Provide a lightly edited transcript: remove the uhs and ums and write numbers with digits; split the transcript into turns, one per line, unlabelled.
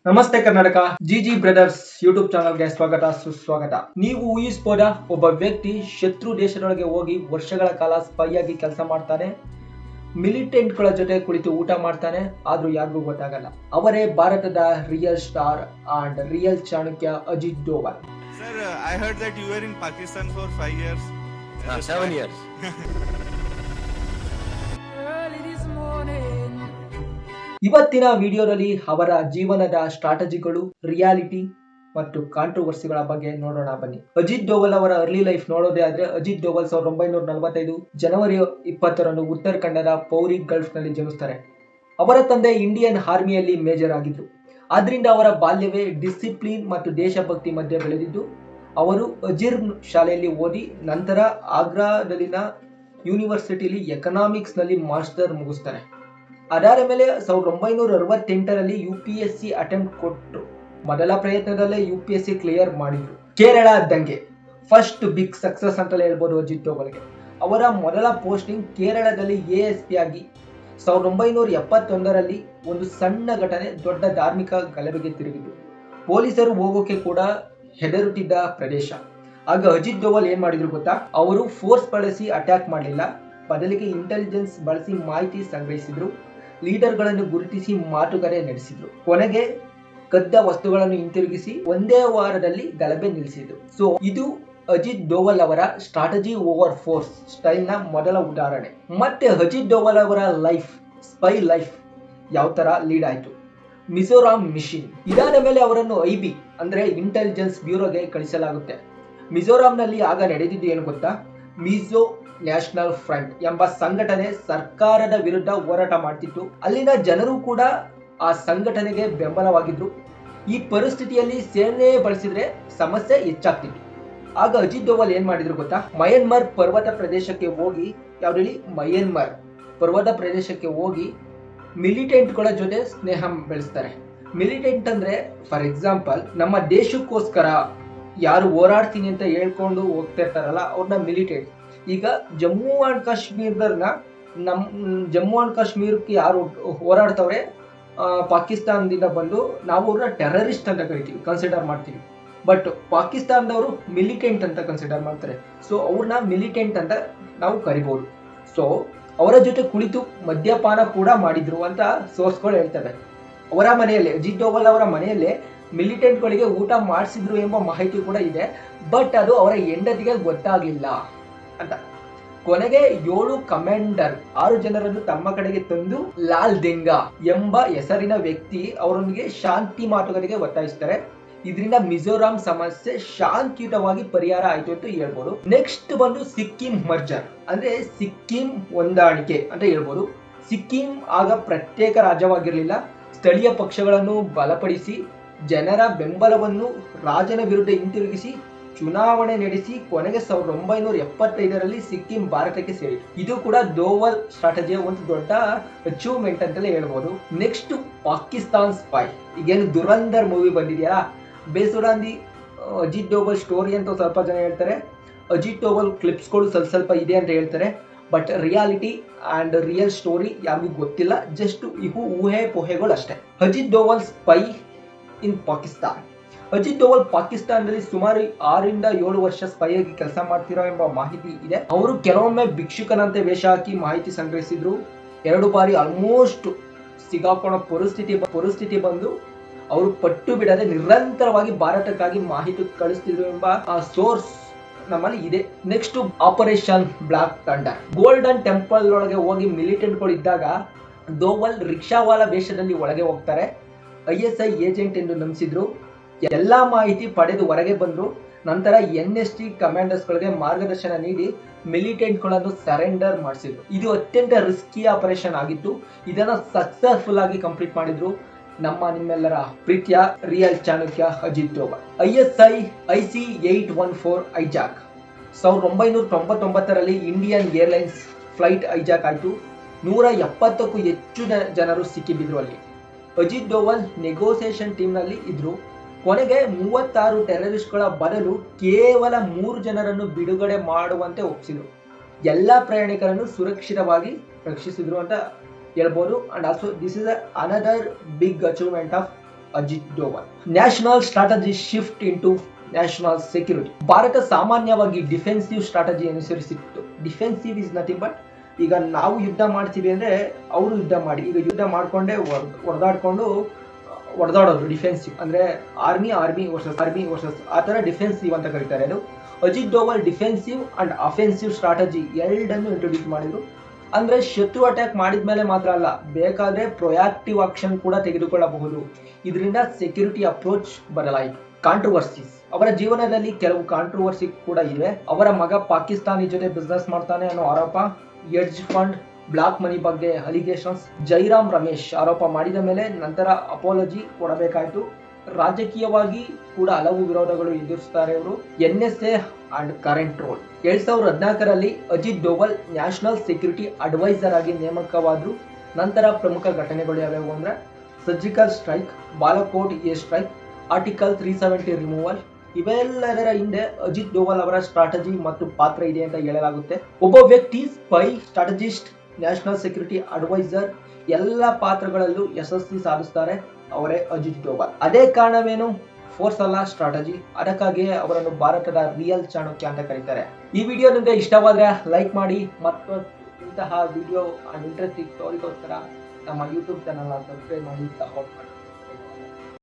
ನಮಸ್ತೆ Karnataka. GG brothers YouTube ಚಾನಲ್ಗೆ ಸ್ವಾಗತ ಸುಸ್ವಾಗತ. ನೀವು ಊಹಿಸಬಹುದ, ಒಬ್ಬ ವ್ಯಕ್ತಿ ಶತ್ರು ದೇಶದೊಳಗೆ ಹೋಗಿ ವರ್ಷಗಳ ಕಾಲ ಸ್ಪೈ ಆಗಿ ಕೆಲಸ ಮಾಡ್ತಾನೆ, ಮಿಲಿಟೆಂಟ್ಗಳ ಜೊತೆ ಕುಳಿತು ಊಟ ಮಾಡ್ತಾನೆ, ಆದ್ರೂ ಯಾರಿಗೂ ಗೊತ್ತಾಗಲ್ಲ. ಅವರೇ ಭಾರತದ real star and real Chanakya Ajit Doval.
Sir, I heard that you were in Pakistan for 5 years.
7 years.
ಇವತ್ತಿನ ವಿಡಿಯೋದಲ್ಲಿ ಅವರ ಜೀವನದ ಸ್ಟ್ರಾಟಜಿಗಳು, ರಿಯಾಲಿಟಿ ಮತ್ತು ಕಾಂಟ್ರವರ್ಸಿಗಳ ಬಗ್ಗೆ ನೋಡೋಣ ಬನ್ನಿ. ಅಜಿತ್ ಡೋವಲ್ ಅವರ ಅರ್ಲಿ ಲೈಫ್ ನೋಡೋದೇ ಆದ್ರೆ, ಅಜಿತ್ ಡೋವಲ್ 1945 ಜನವರಿ 20ರಂದು ಉತ್ತರಾಖಂಡದ ಪೌರಿ ಗಲ್ಫ್ ನಲ್ಲಿ ಜನಿಸ್ತಾರೆ. ಅವರ ತಂದೆ ಇಂಡಿಯನ್ ಆರ್ಮಿಯಲ್ಲಿ ಮೇಜರ್ ಆಗಿದ್ರು. ಆದ್ರಿಂದ ಅವರ ಬಾಲ್ಯವೇ ಡಿಸಿಪ್ಲಿನ್ ಮತ್ತು ದೇಶಭಕ್ತಿ ಮಧ್ಯೆ ಬೆಳೆದಿದ್ದು. ಅವರು ಅಜಿರ್ ಶಾಲೆಯಲ್ಲಿ ಓದಿ ನಂತರ ಆಗ್ರಾದಲ್ಲಿನ ಯೂನಿವರ್ಸಿಟಿಲಿ ಎಕನಾಮಿಕ್ಸ್ ನಲ್ಲಿ ಮಾಸ್ಟರ್ ಮುಗಿಸ್ತಾರೆ. ಅದಾದ ಮೇಲೆ 1968ರಲ್ಲಿ UPSC ಅಟೆಂಪ್ಟ್ ಕೊಟ್ಟರು. ಮೊದಲ ಪ್ರಯತ್ನದಲ್ಲೇ UPSC ಕ್ಲಿಯರ್ ಮಾಡಿದ್ರು. ಕೇರಳ ದಂಗೆ ಫಸ್ಟ್ ಬಿಗ್ ಸಕ್ಸಸ್ ಅಂತಲೇ ಹೇಳ್ಬೋದು ಅಜಿತ್ ಡೋವಲ್ಗೆ. ಅವರ ಮೊದಲ ಪೋಸ್ಟಿಂಗ್ ಕೇರಳದಲ್ಲಿ ASP ಆಗಿ 1971ರಲ್ಲಿ ಒಂದು ಸಣ್ಣ ಘಟನೆ ದೊಡ್ಡ ಧಾರ್ಮಿಕ ಗಲಭೆಗೆ ತಿರುಗಿತು. ಪೊಲೀಸರು ಹೋಗೋಕೆ ಕೂಡ ಹೆದರುತ್ತಿದ್ದ ಪ್ರದೇಶ. ಆಗ ಅಜಿತ್ ಡೋವಲ್ ಏನ್ ಮಾಡಿದ್ರು ಗೊತ್ತಾ? ಅವರು ಫೋರ್ಸ್ ಬಳಸಿ ಅಟ್ಯಾಕ್ ಮಾಡಲಿಲ್ಲ, ಬದಲಿಗೆ ಇಂಟೆಲಿಜೆನ್ಸ್ ಬಳಸಿ ಮಾಹಿತಿ ಸಂಗ್ರಹಿಸಿದ್ರು, ಲೀಡರ್ಗಳನ್ನು ಗುರುತಿಸಿ ಮಾತುಕತೆ ನಡೆಸಿದ್ರು, ಕೊನೆಗೆ ಕದ್ದ ವಸ್ತುಗಳನ್ನು ಹಿಂತಿರುಗಿಸಿ ಒಂದೇ ವಾರದಲ್ಲಿ ಗಲಭೆ ನಿಲ್ಲಿಸಿದ್ರು. ಸೊ ಇದು ಅಜಿತ್ ಡೋವಲ್ ಅವರ ಸ್ಟ್ರಾಟಜಿ ಓವರ್ ಫೋರ್ಸ್ ಸ್ಟೈಲ್ ನ ಮೊದಲ ಉದಾಹರಣೆ. ಮತ್ತೆ ಅಜಿತ್ ಡೋವಲ್ ಅವರ ಲೈಫ್, ಸ್ಪೈ ಲೈಫ್ ಯಾವ ತರ ಲೀಡ್ ಆಯ್ತು. ಮಿಜೋರಾಂ ಮಿಷನ್ ಇದಾದ ಮೇಲೆ ಅವರನ್ನು IB ಅಂದ್ರೆ ಇಂಟೆಲಿಜೆನ್ಸ್ ಬ್ಯೂರೋಗೆ ಕಳಿಸಲಾಗುತ್ತೆ. ಮಿಜೋರಾಂನಲ್ಲಿ ಆಗ ನಡೆದಿದ್ದು ಏನು ಗೊತ್ತಾ? ಮಿಜೋ ನ್ಯಾಷನಲ್ ಫ್ರಂಟ್ ಎಂಬ ಸಂಘಟನೆ ಸರ್ಕಾರದ ವಿರುದ್ಧ ಹೋರಾಟ ಮಾಡ್ತಿತ್ತು. ಅಲ್ಲಿನ ಜನರು ಕೂಡ ಆ ಸಂಘಟನೆಗೆ ಬೆಂಬಲವಾಗಿದ್ರು. ಈ ಪರಿಸ್ಥಿತಿಯಲ್ಲಿ ಸೇನೆ ಬಳಸಿದ್ರೆ ಸಮಸ್ಯೆ ಹೆಚ್ಚಾಗ್ತಿತ್ತು. ಆಗ ಅಜಿತ್ ಡೋವಲ್ ಏನ್ ಮಾಡಿದ್ರು ಗೊತ್ತಾ? ಮಯನ್ಮಾರ್ ಪರ್ವತ ಪ್ರದೇಶಕ್ಕೆ ಹೋಗಿ, ಯಾವ್ದು ಮಯನ್ಮಾರ್ ಪರ್ವತ ಪ್ರದೇಶಕ್ಕೆ ಹೋಗಿ ಮಿಲಿಟೆಂಟ್ಗಳ ಜೊತೆ ಸ್ನೇಹ ಬೆಳೆಸ್ತಾರೆ. ಮಿಲಿಟೆಂಟ್ ಅಂದ್ರೆ ಫಾರ್ ಎಕ್ಸಾಂಪಲ್ ನಮ್ಮ ದೇಶಕ್ಕೋಸ್ಕರ ಯಾರು ಹೋರಾಡ್ತೀನಿ ಅಂತ ಹೇಳ್ಕೊಂಡು ಹೋಗ್ತಿರ್ತಾರಲ್ಲ ಅವ್ರನ್ನ ಮಿಲಿಟೆಂಟ್. ಈಗ ಜಮ್ಮು ಅಂಡ್ ಕಾಶ್ಮೀರದವ್ರನ್ನ ಜಮ್ಮು ಅಂಡ್ ಕಾಶ್ಮೀರಕ್ಕೆ ಯಾರು ಹೋರಾಡ್ತವ್ರೆ ಪಾಕಿಸ್ತಾನದಿಂದ ಬಂದು ನಾವು ಅವ್ರನ್ನ ಟೆರರಿಸ್ಟ್ ಅಂತ ಕರಿತೀವಿ, ಕನ್ಸಿಡರ್ ಮಾಡ್ತೀವಿ. ಬಟ್ ಪಾಕಿಸ್ತಾನದವರು ಮಿಲಿಟೆಂಟ್ ಅಂತ ಕನ್ಸಿಡರ್ ಮಾಡ್ತಾರೆ. ಸೊ ಅವ್ರನ್ನ ಮಿಲಿಟೆಂಟ್ ಅಂತ ನಾವು ಕರಿಬಹುದು. ಸೊ ಅವರ ಜೊತೆ ಕುಳಿತು ಮದ್ಯಪಾನ ಕೂಡ ಮಾಡಿದ್ರು ಅಂತ ಸೋರ್ಸ್ಗಳು ಹೇಳ್ತವೆ. ಅವರ ಮನೆಯಲ್ಲೇ, ಅಜಿತ್ ಡೋವಲ್ ಅವರ ಮನೆಯಲ್ಲೇ ಮಿಲಿಟೆಂಟ್ಗಳಿಗೆ ಊಟ ಮಾಡಿಸಿದ್ರು ಎಂಬ ಮಾಹಿತಿ ಕೂಡ ಇದೆ. ಬಟ್ ಅದು ಅವರ ಹೆಂಡತಿಗೆ ಗೊತ್ತಾಗಲಿಲ್ಲ ಅಂತ. ಕೊನೆಗೆ 7 ಕಮಾಂಡರ್ 6 ಜನರನ್ನು ತಮ್ಮ ಕಡೆಗೆ ತಂದು ಲಾಲ್ ದೆಂಗಾ ಎಂಬ ಹೆಸರಿನ ವ್ಯಕ್ತಿ ಅವರೊಂದಿಗೆ ಶಾಂತಿ ಮಾತುಕತೆಗೆ ಒತ್ತಾಯಿಸ್ತಾರೆ. ಇದರಿಂದ ಮಿಜೋರಾಂ ಸಮಸ್ಯೆ ಶಾಂತಿಯುತವಾಗಿ ಪರಿಹಾರ ಆಯ್ತು ಅಂತ ಹೇಳ್ಬೋದು. ನೆಕ್ಸ್ಟ್ ಬಂದು ಸಿಕ್ಕಿಂ ಮರ್ಜರ್ ಅಂದ್ರೆ ಸಿಕ್ಕಿಂ ಹೊಂದಾಣಿಕೆ ಅಂತ ಹೇಳ್ಬೋದು. ಸಿಕ್ಕಿಂ ಆಗ ಪ್ರತ್ಯೇಕ ರಾಜ್ಯವಾಗಿರಲಿಲ್ಲ. ಸ್ಥಳೀಯ ಪಕ್ಷಗಳನ್ನು ಬಲಪಡಿಸಿ ಜನರ ಬೆಂಬಲವನ್ನು ರಾಜನ ವಿರುದ್ಧ ಹಿಂತಿರುಗಿಸಿ ಚುನಾವಣೆ ನಡೆಸಿ ಕೊನೆಗೆ 1975ರಲ್ಲಿ ಸಿಕ್ಕಿಂ ಭಾರತಕ್ಕೆ ಸೇರಿತು. ಇದು ಕೂಡ ಡೋವಲ್ ಸ್ಟ್ರಾಟಜಿಯ ಒಂದು ದೊಡ್ಡ ಅಚೀವ್ಮೆಂಟ್ ಅಂತಲೇ ಹೇಳ್ಬೋದು. Next Pakistan spy. ಈಗೇನು ದುರಂಧರ್ ಮೂವಿ ಬಂದಿದೆಯಲ್ಲ, based on the Ajit Doval story ಅಂತ ಸ್ವಲ್ಪ ಜನ ಹೇಳ್ತಾರೆ. ಅಜಿತ್ ಡೋವಲ್ ಕ್ಲಿಪ್ಸ್ಗಳು ಸ್ವಲ್ಪ ಇದೆ ಅಂತ ಹೇಳ್ತಾರೆ. But reality and real story ಯಾರಿಗೂ ಗೊತ್ತಿಲ್ಲ, ಜಸ್ಟ್ ಇವು ಊಹೆ ಪೋಹೆಗಳು ಅಷ್ಟೇ. ಅಜಿತ್ ಡೋವಲ್ ಸ್ಪೈ ಇನ್ ಪಾಕಿಸ್ತಾನ್. ಅಜಿತ್ ಡೋವಲ್ ಪಾಕಿಸ್ತಾನದಲ್ಲಿ ಸುಮಾರು 6ರಿಂದ 7 ವರ್ಷ ಸ್ಪೈ ಆಗಿ ಕೆಲಸ ಮಾಡ್ತಿರೋ ಎಂಬ ಮಾಹಿತಿ ಇದೆ. ಅವರು ಕೆಲವೊಮ್ಮೆ ಭಿಕ್ಷುಕನಂತೆ ವೇಷ ಹಾಕಿ ಮಾಹಿತಿ ಸಂಗ್ರಹಿಸಿದ್ರು. 2 ಬಾರಿ ಆಲ್ಮೋಸ್ಟ್ ಸಿಗಾಕೊಳ್ಳೋ ಪರಿಸ್ಥಿತಿ ಬಂದು ಅವರು ಪಟ್ಟು ಬಿಡದೆ ನಿರಂತರವಾಗಿ ಭಾರತಕ್ಕಾಗಿ ಮಾಹಿತಿ ಕಳಿಸ್ತಿದ್ರು ಎಂಬ ಸೋರ್ಸ್ ನಮ್ಮಲ್ಲಿ ಇದೆ. Next operation block thunder. Golden temple ಒಳಗೆ ಹೋಗಿ ಮಿಲಿಟೆಂಟ್ಗಳು ಇದ್ದಾಗ ಡೋವಲ್ ರಿಕ್ಷಾವಾಲ ವೇಷದಲ್ಲಿ ಒಳಗೆ ಹೋಗ್ತಾರೆ. ISI ಏಜೆಂಟ್ ಎಂದು ನಂಬಿಸಿದ್ರು. ಎಲ್ಲಾ ಮಾಹಿತಿ ಪಡೆದು ಹೊರಗೆ ಬಂದ್ರು. ನಂತರ NST ಕಮಾಂಡರ್ಸ್ಗಳಿಗೆ ಮಾರ್ಗದರ್ಶನ ನೀಡಿ ಮಿಲಿಟೆಂಟ್ಗಳನ್ನು ಸರೆಂಡರ್ ಮಾಡಿಸಿದ್ರು. ಇದು ಅತ್ಯಂತ ರಿಸ್ಕಿ ಆಪರೇಷನ್ ಆಗಿತ್ತು. ಇದನ್ನ ಸಕ್ಸಸ್ಫುಲ್ ಆಗಿ ಕಂಪ್ಲೀಟ್ ಮಾಡಿದ್ರು ನಿಮ್ಮೆಲ್ಲರ ಪ್ರೀತಿಯ real Chanakya Ajit Doval. IC-814 hijack 1999ರಲ್ಲಿ ಇಂಡಿಯನ್ ಏರ್ಲೈನ್ಸ್ ಫ್ಲೈಟ್ ಹೈಜಾಕ್ ಆಯಿತು. 170ಕ್ಕೂ ಹೆಚ್ಚು ಜನರು ಸಿಕ್ಕಿಬಿದ್ರು ಅಲ್ಲಿ. ಅಜಿತ್ ಡೋವಲ್ ನೆಗೋಸಿಯೇಷನ್ ಟೀಮ್ ನಲ್ಲಿ ಇದ್ರು. ಕೊನೆಗೆ 36 ಟೆರರಿಸ್ಟ್ಗಳ ಬದಲು ಕೇವಲ 3 ಜನರನ್ನು ಬಿಡುಗಡೆ ಮಾಡುವಂತೆ ಒಪ್ಪಿಸಿದ್ರು. ಎಲ್ಲ ಪ್ರಯಾಣಿಕರನ್ನು ಸುರಕ್ಷಿತವಾಗಿ ರಕ್ಷಿಸಿದ್ರು ಅಂತ ಹೇಳ್ಬೋದು. And also this is another big achievement of Ajit Doval. National strategy shift into national security. ಭಾರತ ಸಾಮಾನ್ಯವಾಗಿ ಡಿಫೆನ್ಸಿವ್ ಸ್ಟ್ರಾಟಜಿ ಅನುಸರಿಸಿತ್ತು. ಡಿಫೆನ್ಸಿವ್ ಇಸ್ ನಥಿಂಗ್ ಬಟ್ ಈಗ ನಾವು ಯುದ್ಧ ಮಾಡ್ತೀವಿ ಅಂದ್ರೆ ಅವರು ಯುದ್ಧ ಮಾಡಿ, ಈಗ ಯುದ್ಧ ಮಾಡ್ಕೊಂಡೇ ಹೊಡೆದಾಡೋದು ಡಿಫೆನ್ಸಿವ್ ಅಂದ್ರೆ ಆರ್ಮಿ ವರ್ಸಸ್ ಆ ತರ ಡಿಫೆನ್ಸಿವ್ ಅಂತ ಕರೀತಾರೆ. ಅದು Ajit Doval defensive and offensive strategy ಎರಡನ್ನು ಇಂಟ್ರೊಡ್ಯೂಸ್ ಮಾಡಿದ್ರು. ಅಂದ್ರೆ ಶತ್ರು ಅಟ್ಯಾಕ್ ಮಾಡಿದ್ಮೇಲೆ ಮಾತ್ರ ಅಲ್ಲ, ಬೇಕಾದ್ರೆ ಪ್ರೊಯಾಕ್ಟಿವ್ ಆಕ್ಷನ್ ಕೂಡ ತೆಗೆದುಕೊಳ್ಳಬಹುದು. ಇದರಿಂದ ಸೆಕ್ಯೂರಿಟಿ ಅಪ್ರೋಚ್ ಬದಲಾಯಿತು. ಕಾಂಟ್ರವರ್ಸೀಸ್, ಅವರ ಜೀವನದಲ್ಲಿ ಕೆಲವು ಕಾಂಟ್ರವರ್ಸಿ ಕೂಡ ಇವೆ. ಅವರ ಮಗ ಪಾಕಿಸ್ತಾನಿ ಜೊತೆ ಬಿಸ್ನೆಸ್ ಮಾಡ್ತಾನೆ ಅನ್ನೋ ಆರೋಪ, ಎಡ್ಜ್ ಫಂಡ್, ಬ್ಲಾಕ್ ಮನಿ ಬಗ್ಗೆ ಅಲಿಗೇಷನ್ಸ್, ಜೈರಾಮ್ ರಮೇಶ್ ಆರೋಪ ಮಾಡಿದ ಮೇಲೆ ನಂತರ ಅಪಾಲಜಿ ಕೊಡಬೇಕಾಯಿತು. ರಾಜಕೀಯವಾಗಿ ಕೂಡ ಹಲವು ವಿರೋಧಗಳು ಎದುರಿಸುತ್ತಾರೆ ಇವರು. NSA and current role. 2014ರಲ್ಲಿ Ajit Doval national security adviser ಆಗಿ ನೇಮಕವಾದ್ರು. ನಂತರ ಪ್ರಮುಖ ಘಟನೆಗಳು ಯಾವ್ಯಾವು ಅಂದ್ರೆ surgical strike, Balakot air strike, article 370 removal. ಇವೆಲ್ಲದರ ಹಿಂದೆ ಅಜಿತ್ ಡೋವಲ್ ಅವರ ಸ್ಟ್ರಾಟಜಿ ಮತ್ತು ಪಾತ್ರ ಇದೆ ಅಂತ ಹೇಳಲಾಗುತ್ತೆ. ಒಬ್ಬ ವ್ಯಕ್ತಿ spy, strategist, national security adviser ಎಲ್ಲ ಪಾತ್ರಗಳಲ್ಲೂ ಯಶಸ್ವಿ ಸಾಧಿಸ್ತಾರೆ ಅವರೇ ಅಜಿತ್ ಡೋವಲ್. ಅದೇ ಕಾರಣವೇನು, ಫೋರ್ಸ್ ಅಲ್ಲ ಸ್ಟ್ರಾಟಜಿ. ಅದಕ್ಕಾಗಿಯೇ ಅವರನ್ನು ಭಾರತದ ರಿಯಲ್ ಚಾಣಕ್ಯ ಅಂತ ಕರೀತಾರೆ. ಈ ವಿಡಿಯೋ ನಿಮಗೆ ಇಷ್ಟವಾದ್ರೆ ಲೈಕ್ ಮಾಡಿ ಮತ್ತು ಇಂತಹ ವಿಡಿಯೋ ಅಂಡ್ ಇಂಟ್ರೆಸ್ಟಿಂಗ್ ಸ್ಟೋರಿಗೋಸ್ಕರ ನಮ್ಮ ಯೂಟ್ಯೂಬ್ ಚಾನಲ್ ಸಬ್ಸ್ಕ್ರೈಬ್ ಮಾಡಿ ಸಪೋರ್ಟ್ ಮಾಡಿ.